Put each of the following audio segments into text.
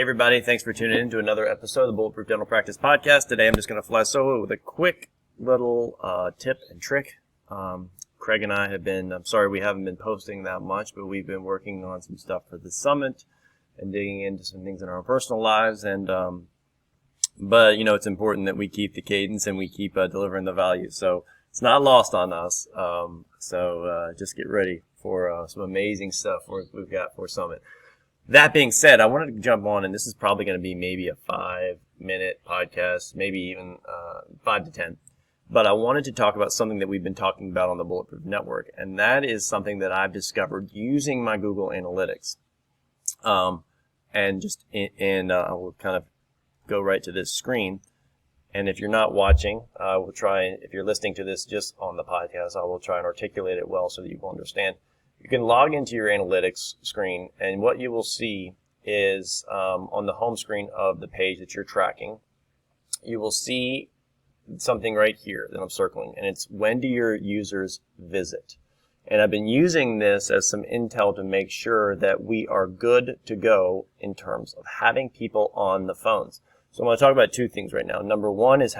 everybody, thanks for tuning in to another episode of the Bulletproof Dental Practice Podcast. Today I'm just going to fly solo with a quick little tip and trick. Craig and I have been, I'm sorry we haven't been posting that much, but we've been working on some stuff for the summit and digging into some things in our personal lives. But you know, it's important that we keep the cadence and we keep delivering the value. So it's not lost on us. Just get ready for some amazing stuff we've got for summit. That being said, I wanted to jump on, and this is probably going to be maybe a 5-minute podcast, maybe even 5 to 10. But I wanted to talk about something that we've been talking about on the Bulletproof Network, and that is something that I've discovered using my Google Analytics. I will kind of go right to this screen. And if you're not watching, I will try, if you're listening to this just on the podcast, I will try and articulate it well so that you will understand. You can log into your analytics screen, and what you will see is on the home screen of the page that you're tracking, you will see something right here that I'm circling, and it's when do your users visit? And I've been using this as some intel to make sure that we are good to go in terms of having people on the phones. So I'm going to talk about two things right now. Number one is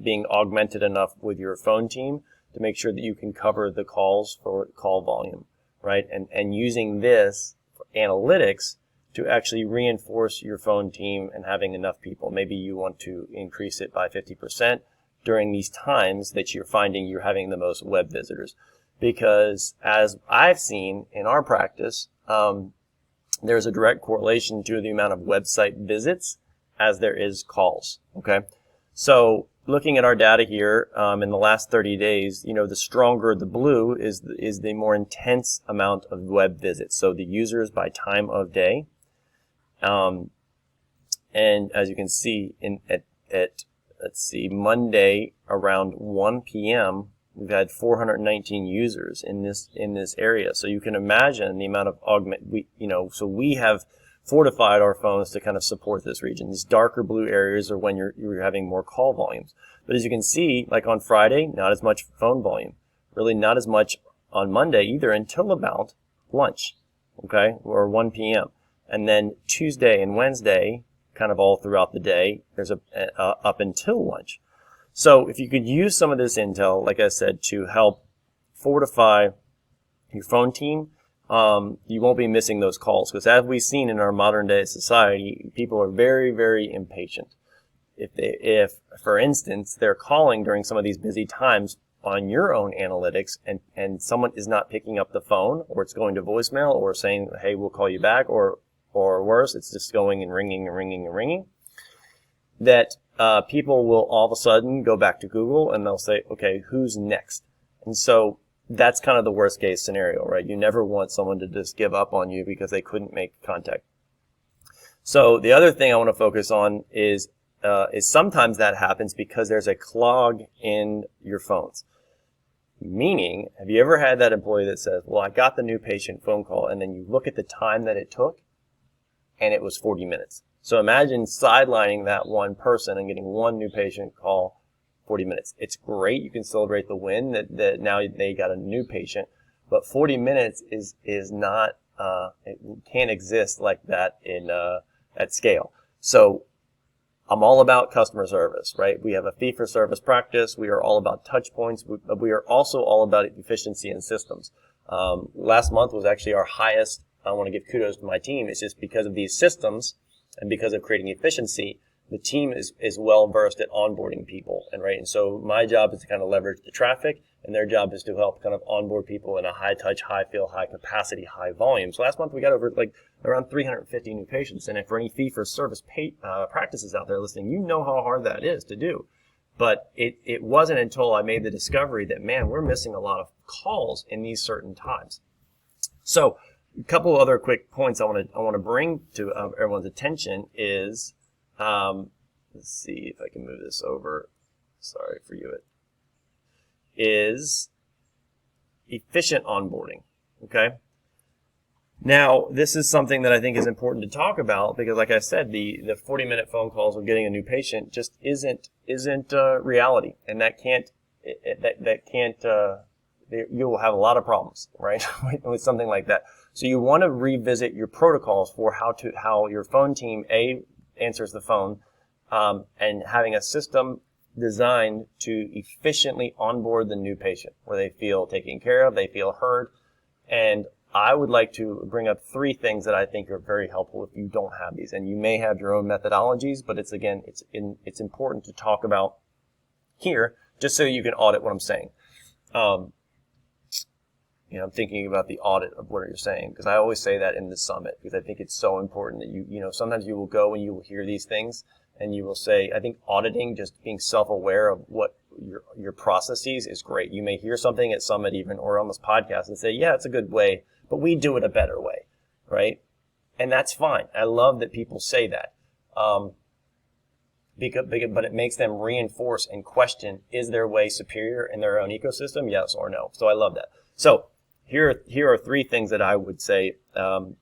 being augmented enough with your phone team to make sure that you can cover the calls for call volume, right? And using this analytics to actually reinforce your phone team and having enough people. Maybe you want to increase it by 50% during these times that you're finding you're having the most web visitors. Because as I've seen in our practice, there's a direct correlation to the amount of website visits as there is calls, okay? So looking at our data here, in the last 30 days, you know, the stronger the blue is the more intense amount of web visits. So the users by time of day. And as you can see let's see, Monday around 1 p.m., we've had 419 users in this area. So you can imagine the amount of augment, so we have fortified our phones to kind of support this region. These darker blue areas are when you're having more call volumes. But as you can see, like on Friday, not as much phone volume. Really not as much on Monday either until about lunch, okay, or 1 p.m. And then Tuesday and Wednesday, kind of all throughout the day, there's up until lunch. So if you could use some of this intel, like I said, to help fortify your phone team, you won't be missing those calls, because as we've seen in our modern day society, people are very, very impatient. If for instance, they're calling during some of these busy times on your own analytics and someone is not picking up the phone, or it's going to voicemail, or saying, hey, we'll call you back, or worse, it's just going and ringing and ringing and ringing, that people will all of a sudden go back to Google and they'll say, okay, who's next? And so that's kind of the worst case scenario, right? You never want someone to just give up on you because they couldn't make contact. So the other thing I want to focus on is sometimes that happens because there's a clog in your phones. Meaning, have you ever had that employee that says, well, I got the new patient phone call, and then you look at the time that it took and it was 40 minutes. So imagine sidelining that one person and getting one new patient call 40 minutes. It's great. You can celebrate the win that now they got a new patient, but 40 minutes is not, it can't exist like that at scale. So I'm all about customer service, right? We have a fee-for-service practice. We are all about touch points. We are also all about efficiency and systems. Last month was actually our highest. I want to give kudos to my team. It's just because of these systems and because of creating efficiency, the team is well versed at onboarding people, and so my job is to kind of leverage the traffic, and their job is to help kind of onboard people in a high touch, high feel, high capacity, high volume. So last month we got over around 350 new patients, and for any fee for service practices out there listening, you know how hard that is to do. But it wasn't until I made the discovery that, man, we're missing a lot of calls in these certain times. So a couple other quick points I want to bring to everyone's attention is. Let's see if I can move this over. Sorry for you. It is efficient onboarding. Okay. Now, this is something that I think is important to talk about because, like I said, the 40-minute phone calls of getting a new patient just isn't reality, and that can't you'll have a lot of problems, right, with something like that. So you want to revisit your protocols for how your phone team answers the phone, and having a system designed to efficiently onboard the new patient, where they feel taken care of, they feel heard. And I would like to bring up 3 things that I think are very helpful if you don't have these. And you may have your own methodologies, but it's important to talk about here just so you can audit what I'm saying. I'm thinking about the audit of what you're saying, because I always say that in the summit, because I think it's so important that sometimes you will go and you will hear these things and you will say, I think auditing, just being self-aware of what your processes is great. You may hear something at summit even, or on this podcast, and say, yeah, it's a good way, but we do it a better way, right? And that's fine. I love that people say that. But it makes them reinforce and question, is their way superior in their own ecosystem? Yes or no. So I love that. So here are 3 things that I would say, to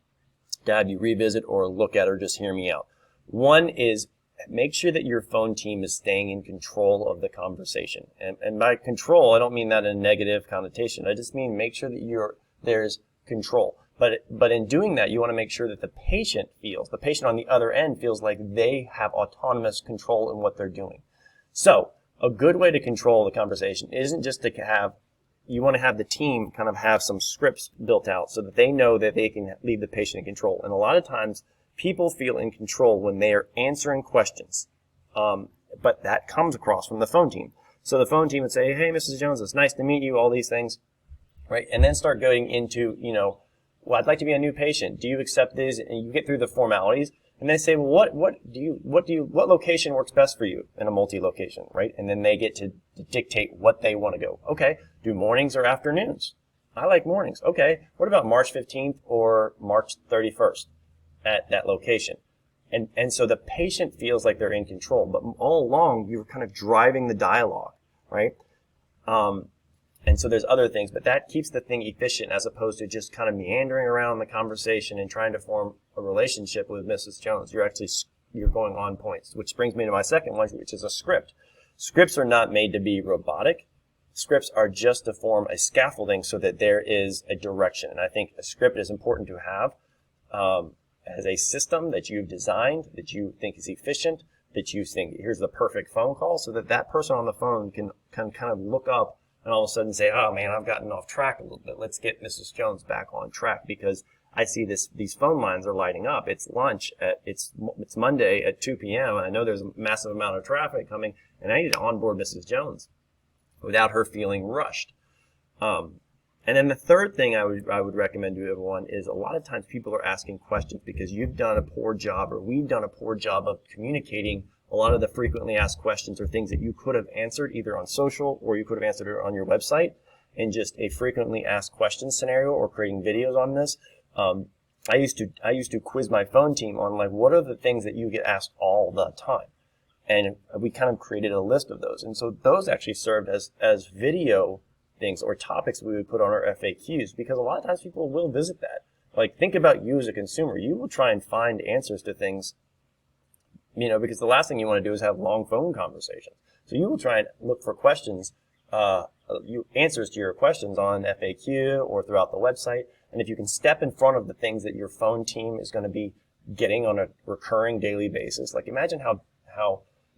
have you revisit or look at or just hear me out. One is, make sure that your phone team is staying in control of the conversation. And by control, I don't mean that in a negative connotation. I just mean make sure that there's control. But in doing that, you want to make sure that the patient on the other end feels like they have autonomous control in what they're doing. So a good way to control the conversation isn't just you want to have the team kind of have some scripts built out so that they know that they can leave the patient in control. And a lot of times, people feel in control when they are answering questions. But that comes across from the phone team. So the phone team would say, hey, Mrs. Jones, it's nice to meet you, all these things, right? And then start going into, well, I'd like to be a new patient. Do you accept these? And you get through the formalities. And they say, well, what location works best for you in a multi-location, right? And then they get to dictate what they want to go. Okay, do mornings or afternoons? I like mornings. Okay, what about March 15th or March 31st at that location? And so the patient feels like they're in control, but all along you're kind of driving the dialogue, right? And so there's other things, but that keeps the thing efficient as opposed to just kind of meandering around the conversation and trying to form a relationship with Mrs. Jones. You're going on points, which brings me to my second one, which is a script. Scripts are not made to be robotic. Scripts are just to form a scaffolding so that there is a direction. And I think a script is important to have as a system that you've designed, that you think is efficient, that you think, here's the perfect phone call, so that person on the phone can kind of look up and all of a sudden say, oh man, I've gotten off track a little bit. Let's get Mrs. Jones back on track because I see these phone lines are lighting up. It's lunch it's Monday at 2 p.m. and I know there's a massive amount of traffic coming and I need to onboard Mrs. Jones without her feeling rushed. And then the third thing I would recommend to everyone is a lot of times people are asking questions because you've done a poor job or we've done a poor job of communicating a lot of the frequently asked questions or things that you could have answered either on social or you could have answered it on your website in just a frequently asked questions scenario or creating videos on this. I used to quiz my phone team on like, what are the things that you get asked all the time? And we kind of created a list of those. And so those actually served as video things or topics we would put on our FAQs because a lot of times people will visit that. Like think about you as a consumer. You will try and find answers to things, because the last thing you want to do is have long phone conversations. So you will try and look for questions, answers to your questions on FAQ or throughout the website. And if you can step in front of the things that your phone team is going to be getting on a recurring daily basis, like imagine how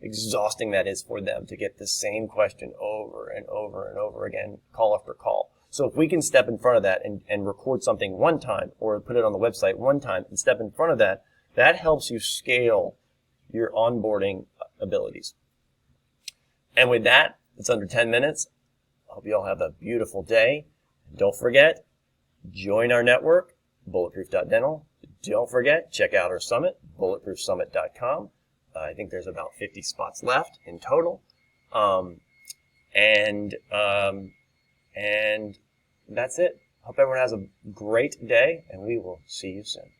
exhausting that is for them to get the same question over and over and over again, call after call. So if we can step in front of that and record something one time or put it on the website one time and step in front of that, that helps you scale your onboarding abilities. And with that, it's under 10 minutes. I hope you all have a beautiful day. Don't forget, join our network, bulletproof.dental. Don't forget, check out our summit, bulletproofsummit.com. I think there's about 50 spots left in total. And that's it. Hope everyone has a great day, and we will see you soon.